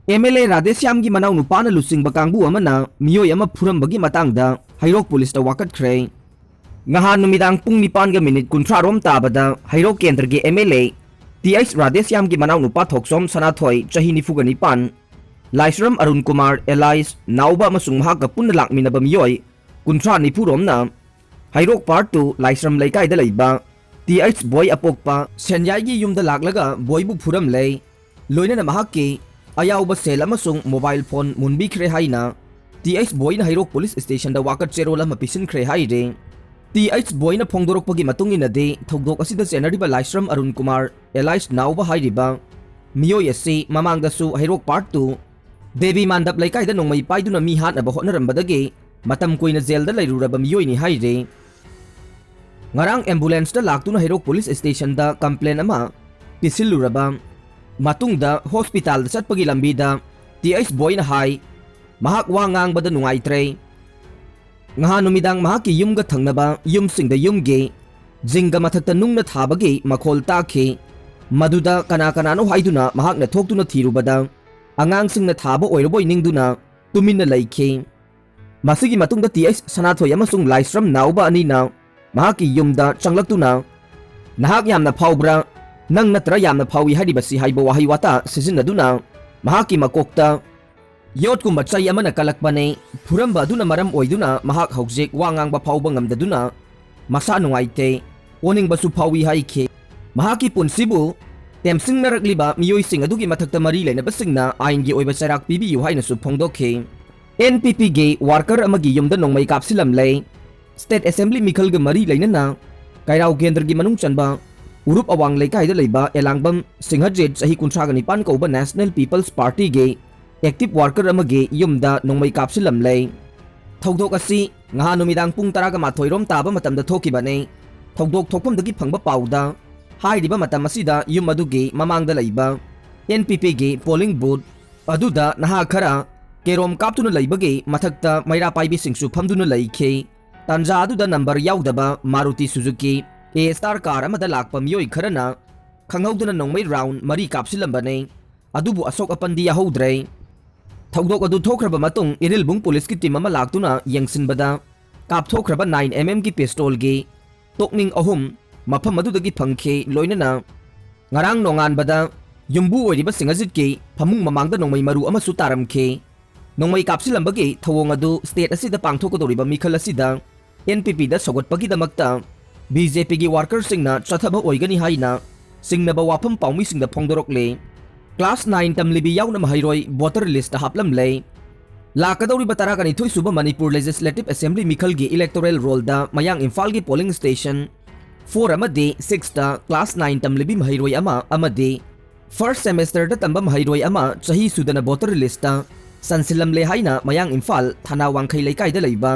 MLA Radheshyam की Manaonupana Luchingba Kangbu Amana Meeoi Furambagi Matangda Hairok Police da wakat khrei ngahan numidang pung 9:30 rom tabada Hairok Kendra gi MLA TH Radheshyam ki Manaonupa Thoksom Sanathoi chahi 9 Laisram Arun Kumar Elias Nauba amasung mahak punna lakminaba Meeoi 9 rom na Hairok Part 2 Laisram Laikai da leiba TH Boy Apokpa Senyai gi yumda laklaga boy bu phuram lei loina na mahak ki ayaw sel amasung mobile phone munbi khre haina TH Boy na Hairok Police Station da wakat cherola mapisin khre haire TH Boy na phongdorok pagi matung ina de thogdok asida senariba Laisram Arun Kumar Elias Nauba hairiba Meeoi asi mamangda su Hairok Part 2 Devi mandap laikai da nongmai paiduna mi hat na bahot na rambadagi matam kuina jail da lairuraba Meeoi ni haire ngarang ambulance da laktuna Hairok Police Station da complaint ama pisiluraba Matangda hospital da satpagi lambi da TH Boy na hai mahak wa ngangbada nungaitre ngahan numidang mahaki yumga thangnaba yumsingda yumge jingga mathakta nungna thabagi makhol takhi maduda kana no haiduna mahakna thoktuna thirubada angangsingna thaba oiroboi ningduna tuminna laikhe masigi matungda TH Sanathoi amasung Laisram Nauba anina mahaki yumda changlaktuna nahak yamna phawbra nang natra yamna phawi haribasi haiba wahi wata sizinaduna mahaki makokta yot kumba chai amana kalakbane phuramba aduna maram oiduna mahak haujek wangangba phawba ngamdaduna masa nungaite oning basu phawi haike mahaki punsibu temsing narakliba Meeoi sing adugi mathakta mari leina basingna aingi oiba charak pibi yu haina su phongdokhe NPP ge worker amagi yumda nongmai kapsilam lei State Assembly Mikhal ge mari leina kairau kendra gi manung chanba Urup awang laikai da leiba elangbam Singhajit sahi 19 kauba National People's Party ge active worker amage yumda nongmai kapsilam lei thogdok asi ngaha numidang pung 12 rom taba matamda thokibane thogdok thokpam dagi phangba pauda hairiba matam asida yum aduge mamangda leiba NPP ge polling booth aduda naha khara kerom kaptuna leibage mathakta maira paibi singsu phamduna leikhe tanja aduda number yaudaba Maruti Suzuki A-star car amada lakpa Meeoi kharana khanghauduna nongmai round mari kapsilambane adubu asok apandi yahodre thogdok adu thokraba matung irilbung police ki team ama laktuna yengsinbada kapthokraba 9mm ki pistol ge tokning ahum mafam adudagi phangkhe loinana ngarang nongan bada yumbu oiriba Singhajit ki phamung mamangda nongmai maru ama su taramkhe nongmai kapsilambagi thawong adu state asida pangthokodoriba mikhal asida NPP da sogotpagi damakta BJP की worker सिंगना चथब ओइगनी हाइना सिंगनबा वाफम पाउमी सिंगदा फोंदोरकले class 9 तमलिबी याउना महैरोय voter list हापलम ले लाकदौरी बतारा कनी थोइ सुबह Manipur legislative assembly मिखल की electoral roll दा मयांग इंफाल की polling station 4 अमदे 6 दा class 9 तमलिबी महैरोय अमा अमदे first semester दा तंबा महैरोय अमा चही सुदना वोटर लिस्ट दा संसिलम ले हाइना मयांग इंफाल थाना वांखै लेकाइ दा लैबा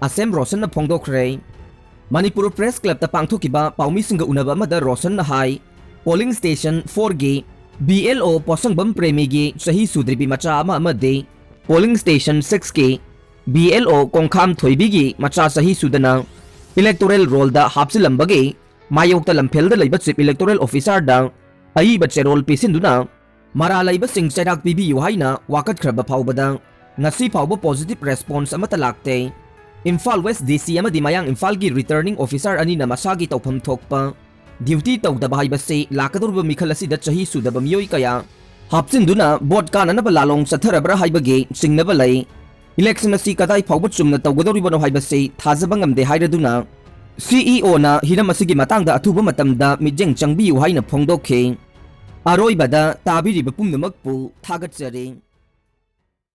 असेम रोशन न फोंदोखरे Manipur Press Club ta pangthokiba paumi singa unaba mada Roshan na hai polling station 4 ge BLO posangbam premi ge sahi sudribi macha ama amade polling station 6 ge BLO kongkham thoibi ge macha sahi sudana electoral roll da hapsilamba ge mayokta lamphel da leiba chief electoral officer da ai ba cherol pisinduna mara leiba sing cherak pibi yu haina wakat khraba phawbada ngasi phawba positive response amata lakte Imphal West DC amadi mayang Imphal gi returning officer ani na masagi tawpham thokpa duty tawdaba haibase lakadurba mikhal asida chahi sudaba Meeoi kaya hapsinduna vote kananaba lalong satharabra haibage singnaba lai election asi kadai phawba chumna tawgadoribano haibase thajaba ngamde hairaduna CEO na hiram asigi matangda athuba matamda mijeng changbiu haina phongdokhe aroibada tabiriba pumnamakpu thagatjare